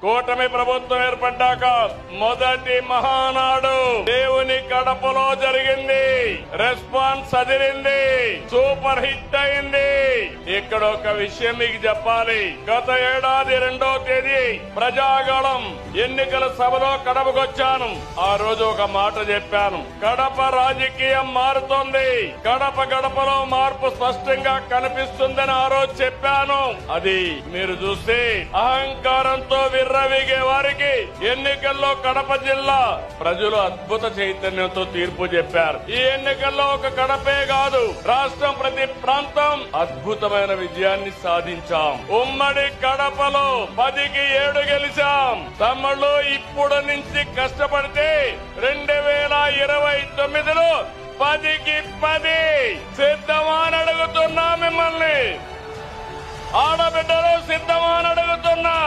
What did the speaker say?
కూటమి ప్రభుత్వం ఏర్పడ్డాక మొదటి మహానాడు దేవుని కడపలో జరిగింది. రెస్పాన్స్ అదిరింది, సూపర్ హిట్ అయింది. ఇక్కడ ఒక విషయం మీకు చెప్పాలి. గత ఏడాది 2వ తేదీ ప్రజాగళం ఎన్నికల సభలో కడపకొచ్చాను. ఆ రోజు ఒక మాట చెప్పాను, కడప రాజకీయం మారుతోంది, కడప గడపలో మార్పు స్పష్టంగా కనిపిస్తుందని ఆ రోజు చెప్పాను. అది మీరు చూస్తే అహంకారంతో విర్రవీగే వారికి ఎన్నికల్లో కడప జిల్లా ప్రజలు అద్భుత చైతన్యంతో తీర్పు చెప్పారు. ఈ ఎన్నికల్లో ఒక కడపే కాదు, రాష్ట్రం ప్రతి ప్రాంతం అద్భుతమైన విజయాన్ని సాధించాం. ఉమ్మడి కడపలో 10కి 7 గెలిచాం. తమ్ముళ్ళు ఇప్పుడు నుంచి కష్టపడితే 2029లో 10కి 10 సిద్ధమా అని అడుగుతున్నా. మిమ్మల్ని ఆడబిడ్డలు సిద్ధమా అని అడుగుతున్నా.